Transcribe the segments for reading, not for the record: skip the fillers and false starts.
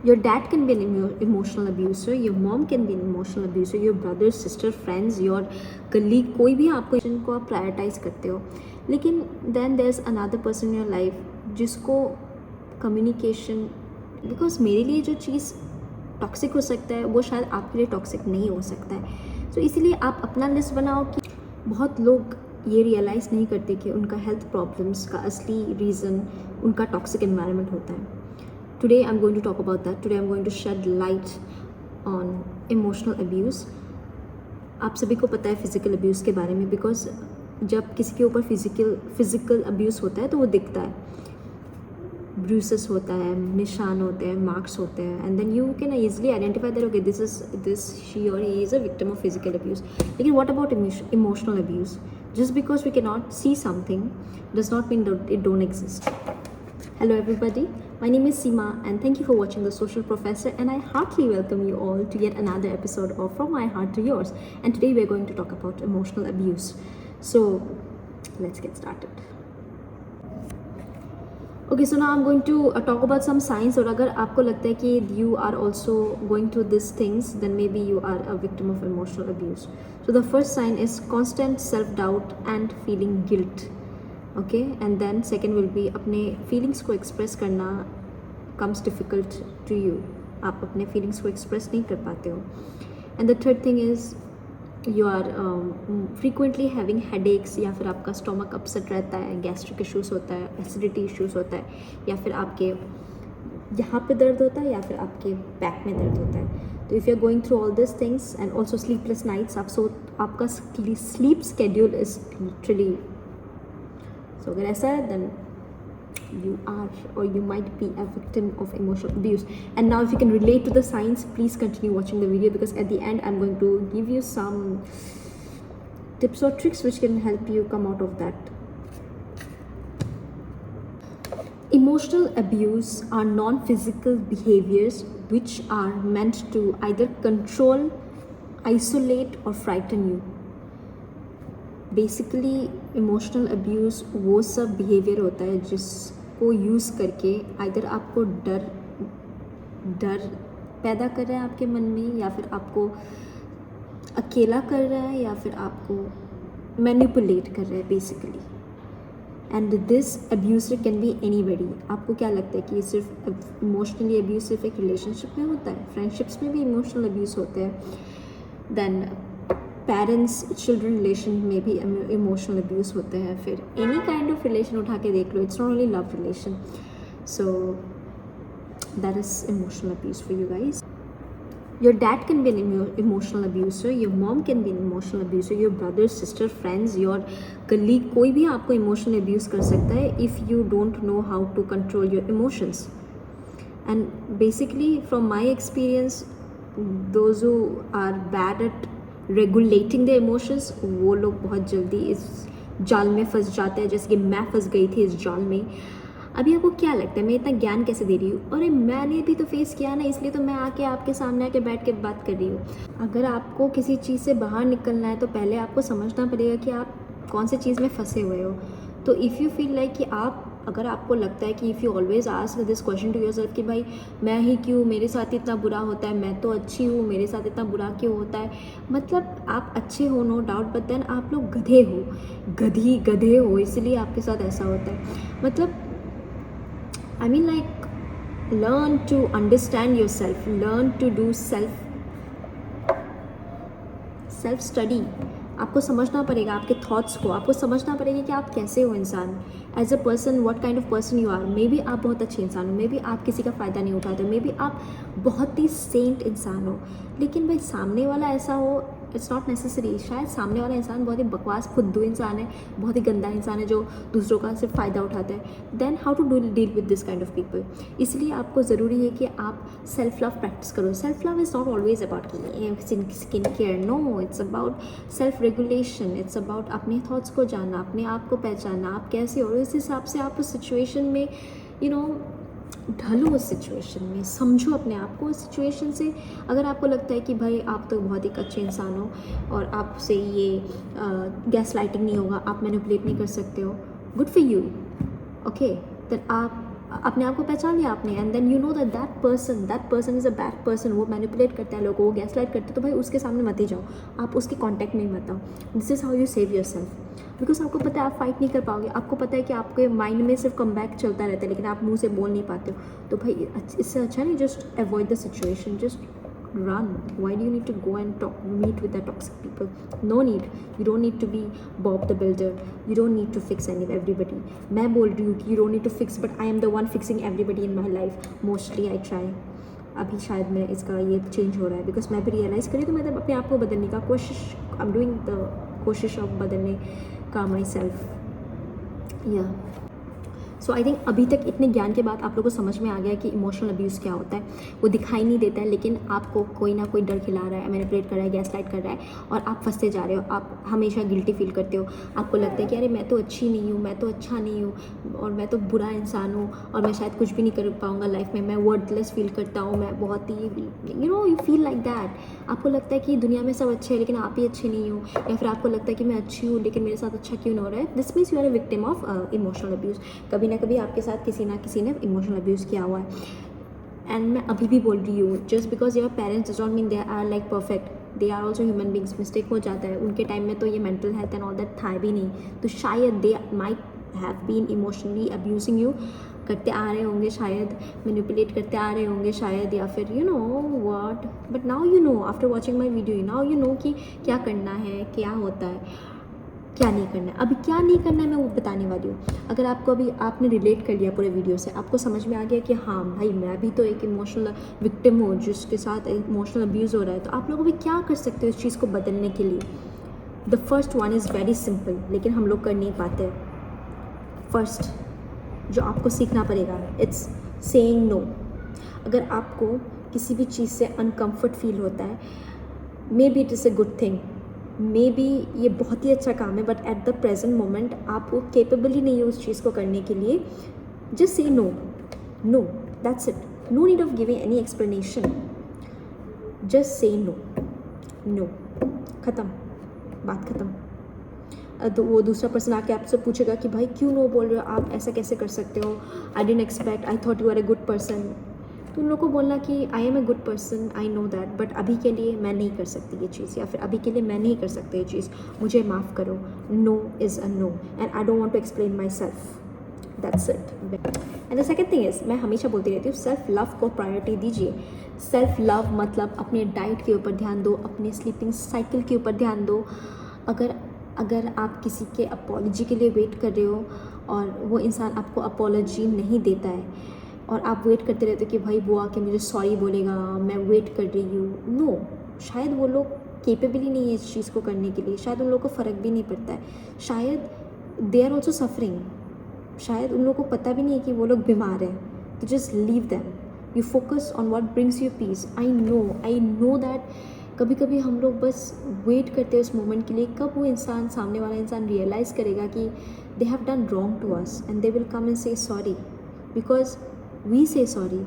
Your dad can be an emotional abuser, your mom can be an emotional abuser, your brother, sister, friends, your colleague, कोई भी आपको को आप prioritise करते हो. लेकिन then there's another person in your life जिसको communication, because मेरे लिए जो चीज़ टॉक्सिक हो सकता है वो शायद आपके लिए टॉक्सिक नहीं हो सकता है. तो इसीलिए आप अपना लिस्ट बनाओ कि बहुत लोग ये रियलाइज़ नहीं करते कि उनका हेल्थ प्रॉब्लम्स का असली रीज़न उनका टॉक्सिक एनवायरनमेंट होता है. Today I'm going to talk about that. Today I'm going to shed light on emotional abuse. आप सभी को पता है फिज़िकल अब्यूज़ के बारे में, बिकॉज जब किसी के ऊपर फिज़िकल अब्यूज़ होता है तो वो दिखता है. ब्रूसेस होता है, निशान होते हैं, मार्क्स होते हैं, and then you can easily identify that okay this she और he is a victim of physical abuse. लेकिन what about emotional abuse? Just because we can not see something does not mean it don't exist. Hello everybody, my name is Seema and thank you for watching The Social Professor, and I heartily welcome you all to yet another episode of From My Heart to Yours. And today we are going to talk about emotional abuse. So let's get started. Okay, so now I'm going to talk about some signs. और अगर आपको लगता है कि you are also going through these things, then maybe you are a victim of emotional abuse. So the first sign is constant self-doubt and feeling guilt. Okay, and then second will be अपने feelings को express करना comes difficult to you. आप अपने feelings को express नहीं कर पाते हो. And the third thing is you are frequently having headaches, या फिर आपका स्टोमक अपसेट रहता है, गैस्ट्रिक इश्यूज़ होता है, एसिडिटी इश्यूज़ होता है, या फिर आपके यहाँ पे दर्द होता है या फिर आपके बैक में दर्द होता है. तो if you are going through all this things and also sleepless nights, आपका sleep schedule is literally. So अगर ऐसा है then you are or you might be a victim of emotional abuse. And now if you can relate to the signs, please continue watching the video, because at the end I'm going to give you some tips or tricks which can help you come out of that. Emotional abuse are non-physical behaviors which are meant to either control, isolate or frighten you. Basically emotional abuse वो सब behaviour होता है जिसको use करके either आपको डर पैदा कर रहा है आपके मन में, या फिर आपको अकेला कर रहा है, या फिर आपको मैनिपुलेट कर रहा है basically. And this abuser can be anybody. आपको क्या लगता है कि सिर्फ इमोशनली अब्यूज़ सिर्फ एक रिलेशनशिप में होता है? फ्रेंडशिप्स में भी इमोशनल अब्यूज़ होते हैं. देन पेरेंट्स चिल्ड्रन रिलेशन में भी इमोशनल अब्यूज़ होते हैं. फिर एनी काइंड ऑफ रिलेशन उठा के देख लो, it's not only love relation. So that is emotional abuse for you guys. Your dad can be an emotional abuser, your mom can be an emotional abuser, your brother, sister, friends, your colleague, कोई भी आपको emotional abuse कर सकता है if you don't know how to control your emotions. And basically from my experience, those who are bad at regulating the emotions, वो लोग बहुत जल्दी इस जाल में फंस जाते हैं, जैसे कि मैं फंस गई थी इस जाल में. अभी आपको क्या लगता है मैं इतना ज्ञान कैसे दे रही हूँ? अरे मैंने भी तो फेस किया ना, इसलिए तो मैं आके आपके सामने आके बैठ के बात कर रही हूँ. अगर आपको किसी चीज़ से बाहर निकलना है तो पहले आपको समझना पड़ेगा कि आप कौन सी चीज़ में फंसे हुए हो. तो इफ़ यू फील लाइक कि अगर आपको लगता है कि if you always ask this question to yourself कि भाई मैं ही क्यों, मेरे साथ इतना बुरा होता है, मैं तो अच्छी हूँ, मेरे साथ इतना बुरा क्यों होता है? मतलब आप अच्छे हो नो डाउट, बट देन आप लोग गधे हो, इसलिए आपके साथ ऐसा होता है. मतलब I mean like learn to understand yourself, learn to do self study. आपको समझना पड़ेगा आपके थॉट्स को, आपको समझना पड़ेगा कि आप कैसे हो इंसान, as a person, what kind of person you are. Maybe आप बहुत अच्छे इंसान हो, मे बी आप किसी का फ़ायदा नहीं उठाते हो, मे बी आप बहुत ही सेंट इंसान हो, लेकिन भाई सामने वाला ऐसा हो, इट्स नॉट नेसेसरी. शायद सामने वाला इंसान बहुत ही बकवास फुद्दू इंसान है, बहुत ही गंदा इंसान है जो दूसरों का सिर्फ फ़ायदा उठाता है. Then how to deal with this kind of people. इसलिए आपको ज़रूरी है कि आप सेल्फ लव प्रैक्टिस करो. Self love is not always about skin care, no, it's about self regulation. It's about अपने थॉट्स को जानना, अपने आप को पहचानना, आप कैसे हो. इस हिसाब से आप उस सिचुएशन में ढलो, उस सिचुएशन में समझो अपने आप को. उस सिचुएशन से अगर आपको लगता है कि भाई आप तो बहुत ही अच्छे इंसान हो और आपसे ये गैस लाइटिंग नहीं होगा, आप मैनिपुलेट नहीं कर सकते हो, good for you, okay. Then आप अपने आप को पहचान लिया आपने, and then you know that that person is a bad person, वो मैनिपुलेट करता है लोगों को, वो गैसलाइट करता है, तो भाई उसके सामने मत ही जाओ, आप उसके कॉन्टैक्ट में ही मत आओ। This is how you save your self, because आपको पता है आप फाइट नहीं कर पाओगे, आपको पता है कि आपके माइंड में सिर्फ कम बैक चलता रहता है, लेकिन आप मुंह से बोल नहीं पाते हो। तो भाई इससे अच्छा नहीं, just avoid the situation, just run. Why do you need to go and meet with the toxic people? No need. You don't need to be Bob the Builder. You don't need to fix everybody. मैं बोल रही हूँ कि you don't need to fix, but I am the one fixing everybody in my life. Mostly I try. अभी शायद मैं इसका ये चेंज हो रहा है, बिकॉज मैं भी रियलाइज़ करी, तो मैं तब अपने आप को बदलने का आई एम डूइंग द कोशिश ऑफ बदलने का माई सेल्फ। या सो आई थिंक अभी तक इतने ज्ञान के बाद आप लोगों को समझ में आ गया कि इमोशनल अब्यूज़ क्या होता है। वो दिखाई नहीं देता है, लेकिन आपको कोई ना कोई डर खिला रहा है, मैनिपुलेट कर रहा है, गैसलाइट कर रहा है, और आप फंसते जा रहे हो। आप हमेशा गिल्टी फील करते हो, आपको लगता है कि अरे मैं तो अच्छी नहीं हूँ, मैं तो अच्छा नहीं हूँ, और मैं तो बुरा इंसान हूँ, और मैं शायद कुछ भी नहीं कर पाऊँगा लाइफ में, मैं वर्थलेस फील करता हूँ, मैं बहुत ही यू फील लाइक दैट। आपको लगता है कि दुनिया में सब अच्छे हैं लेकिन आप ही अच्छे नहीं हो, या फिर आपको लगता है कि मैं अच्छी हूँ लेकिन मेरे साथ अच्छा क्यों ना हो रहा है। This means you are a victim of emotional abuse. कभी ना कभी आपके साथ किसी ना किसी ने इमोशनल अब्यूज़ किया हुआ है। एंड मैं अभी भी बोल रही हूँ, just because your parents does not mean they are like perfect, they are also human beings, mistake हो जाता है। उनके टाइम में तो ये mental health and all that था भी नहीं, तो शायद they might have been emotionally abusing you, करते आ रहे होंगे शायद, मैनिपुलेट करते आ रहे होंगे शायद, या फिर you know what, but now you know, after watching my video now you know कि क्या करना है, क्या होता है, क्या नहीं करना है। अभी क्या नहीं करना है मैं वो बताने वाली हूँ। अगर आपको अभी आपने रिलेट कर लिया पूरे वीडियो से, आपको समझ में आ गया कि हाँ भाई मैं भी तो एक इमोशनल विक्टिम हूँ जिसके साथ इमोशनल अब्यूज़ हो रहा है, तो आप लोग अभी क्या कर सकते हो इस चीज़ को बदलने के लिए। The first one is very simple, लेकिन हम लोग कर नहीं पाते। फर्स्ट जो आपको सीखना पड़ेगा, इट्स सेइंग नो। अगर आपको किसी भी चीज़ से अनकम्फर्ट फील होता है, may be it is a good thing, may be ये बहुत ही अच्छा काम है, but at the present moment आप वो केपेबल ही नहीं है उस चीज़ को करने के लिए। Just say no, no, that's it, no need of giving any explanation, just say no, no, ख़त्म, बात ख़त्म। तो वो दूसरा पर्सन आके आपसे पूछेगा कि भाई क्यों नो बोल रहे हो, आप ऐसा कैसे कर सकते हो, I didn't expect, I thought you are a good person. तो उन लोगों को बोलना कि I am a good person, I know that, but अभी के लिए मैं नहीं कर सकती ये चीज़, या फिर अभी के लिए मैं नहीं कर सकती ये चीज़, मुझे माफ़ करो। No is a no and I don't want to explain myself, that's it. And the second thing is, मैं हमेशा बोलती रहती हूँ, सेल्फ लव को प्रायोरिटी दीजिए। सेल्फ लव मतलब अपने डाइट के ऊपर ध्यान दो, अपने स्लीपिंग साइकिल के ऊपर ध्यान दो। अगर आप किसी के अपॉलॉजी के लिए वेट कर रहे हो और वो इंसान आपको अपॉलॉजी नहीं देता है, और आप वेट करते रहते हो कि भाई वो आके मुझे सॉरी बोलेगा, मैं वेट कर रही हूँ, नो, शायद वो लोग केपेबल ही नहीं है इस चीज़ को करने के लिए, शायद उन लोगों को फ़र्क भी नहीं पड़ता है, शायद दे आर ऑल्सो सफरिंग, शायद उन लोगों को पता भी नहीं है कि वो लोग बीमार हैं। तो just leave them, you focus on what brings you peace. I know that कभी कभी हम लोग बस वेट करते हैं उस मोमेंट के लिए, कब वो इंसान, सामने वाला इंसान रियलाइज़ करेगा कि they have done wrong to us, and they will come and say sorry, because we say sorry.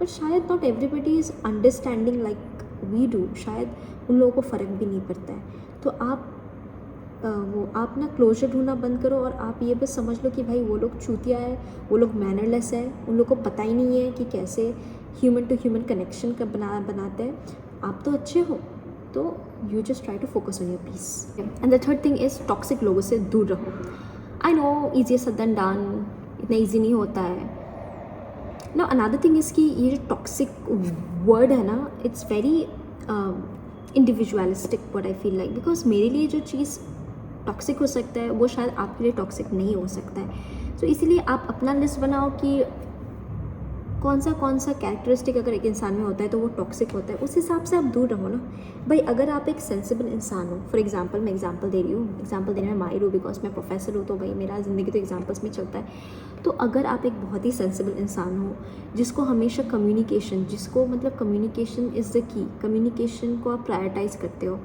But शायद not everybody is understanding like we do, शायद उन लोगों को फ़र्क भी नहीं पड़ता है। तो आप ना क्लोजर ढूंढना बंद करो, और आप ये बस समझ लो कि भाई वो लोग चूतिया है, वो लोग मैनरलेस है, उन लोग को पता ही नहीं है कि कैसे ह्यूमन टू ह्यूमन कनेक्शन का बनाते हैं। आप तो अच्छे हो, तो you just try to focus on your peace. And the third thing is, toxic लोगों से दूर रहो। I know easy said than done, इतना ईजी नहीं होता है ना। अनदर थिंग इज़ कि ये जो टॉक्सिक वर्ड है ना, it's very individualistic what I feel like, because मेरे लिए जो चीज़ टॉक्सिक हो सकता है वो शायद आपके लिए टॉक्सिक नहीं हो सकता है। तो इसीलिए आप अपना लिस्ट बनाओ कि कौन सा कैरेक्टरिस्टिक अगर एक इंसान में होता है तो वो टॉक्सिक होता है, उस हिसाब से आप दूर रहो ना भाई। अगर आप एक सेंसिबल इंसान हो, फॉर एग्जांपल मैं एग्जांपल दे रही हूँ, एग्जांपल देने में माहिर हूँ बिकॉज मैं प्रोफेसर हूँ, तो भाई मेरा ज़िंदगी तो एग्जांपल्स में चलता है। तो अगर आप एक बहुत ही सेंसिबल इंसान हो, जिसको हमेशा कम्युनिकेशन, जिसको मतलब communication is the key, communication को आप प्रायोरिटाइज़ करते हो,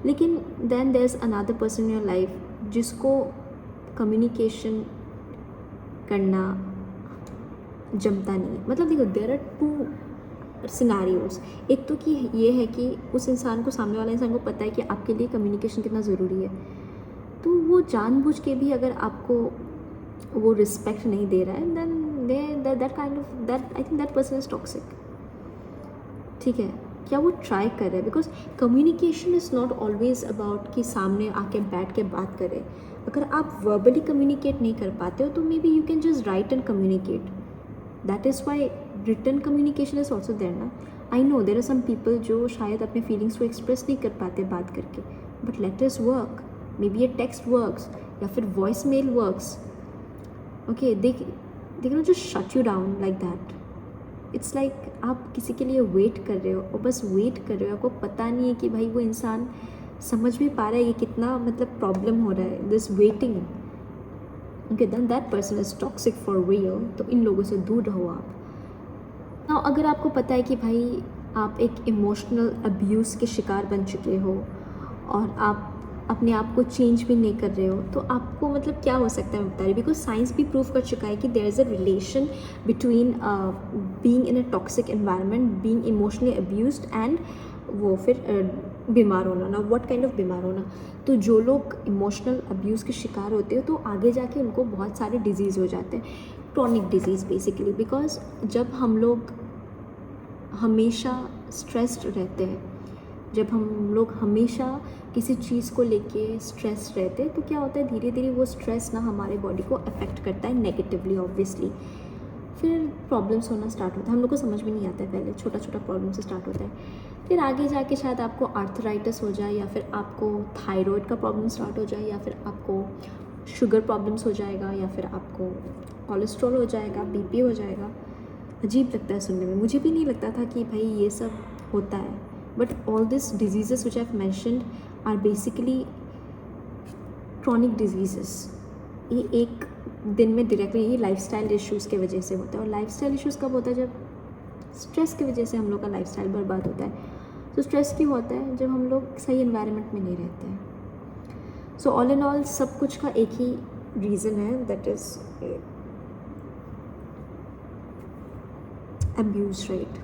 लेकिन then there is another person in your life जिसको कम्युनिकेशन करना जमता नहीं है। मतलब देखो, देयर आर टू सिनेरियोज। एक तो कि ये है कि उस इंसान को, सामने वाला इंसान को पता है कि आपके लिए कम्युनिकेशन कितना ज़रूरी है, तो वो जानबूझ के भी अगर आपको वो रिस्पेक्ट नहीं दे रहा है, देन ढूंढे that kind of that, I think that person is toxic. ठीक है, क्या वो ट्राई कर रहे हैं? Because communication is not always about कि सामने आके बैठ के बात करें। अगर आप वर्बली कम्युनिकेट नहीं कर पाते हो तो maybe you can just write and communicate. That is why written communication is also there ना। I know there are some people जो शायद अपने फीलिंग्स को एक्सप्रेस नहीं कर पाते बात करके, but letters work, may be a text works या फिर voice mail works. Okay, they can just shut you down like that. It's like आप किसी के लिए वेट कर रहे हो और बस वेट कर रहे हो, आपको पता नहीं है कि भाई वो इंसान समझ भी पा रहा है ये कितना मतलब प्रॉब्लम हो रहा है, this waiting. Okay, then that person is toxic for real. तो इन लोगों से दूर रहो आप। ना अगर आपको पता है कि भाई आप एक इमोशनल अब्यूज़ के शिकार बन चुके हो और आप अपने आप को चेंज भी नहीं कर रहे हो, तो आपको मतलब क्या हो सकता है मैं बता रही, बिकॉज साइंस भी प्रूव कर चुका है कि there is a relation between being in a toxic environment, being emotionally abused and वो फिर बीमार होना ना। व्हाट काइंड ऑफ बीमार होना? तो जो लोग इमोशनल अब्यूज़ के शिकार होते हैं तो आगे जाके उनको बहुत सारे डिजीज़ हो जाते हैं, क्रॉनिक डिजीज़ बेसिकली। बिकॉज जब हम लोग हमेशा स्ट्रेस्ड रहते हैं, जब हम लोग हमेशा किसी चीज़ को लेके स्ट्रेस रहते हैं, तो क्या होता है धीरे धीरे वो स्ट्रेस ना हमारे बॉडी को अफेक्ट करता है नेगेटिवली ऑब्वियसली। फिर प्रॉब्लम्स होना स्टार्ट होता है, हम लोग को समझ में नहीं आता है, पहले छोटा छोटा प्रॉब्लम से स्टार्ट होता है, फिर आगे जाके शायद आपको आर्थराइटिस हो जाए, या फिर आपको थायराइड का प्रॉब्लम स्टार्ट हो जाए, या फिर आपको शुगर प्रॉब्लम्स हो जाएगा, या फिर आपको कोलेस्ट्रॉल हो जाएगा, बीपी हो जाएगा। अजीब लगता है सुनने में, मुझे भी नहीं लगता था कि भाई ये सब होता है, but all this diseases which I have mentioned are basically chronic diseases. ये एक दिन में डायरेक्टली ये लाइफस्टाइल इश्यूज़ के वजह से होता है। और लाइफस्टाइल इश्यूज़ कब होता है? जब स्ट्रेस की वजह से हम लोग का लाइफस्टाइल बर्बाद होता है। तो स्ट्रेस क्यों होता है? जब हम लोग सही एनवायरनमेंट में नहीं रहते हैं। सो ऑल इन ऑल सब कुछ का एक ही रीज़न है, दैट इज़ abuse, right?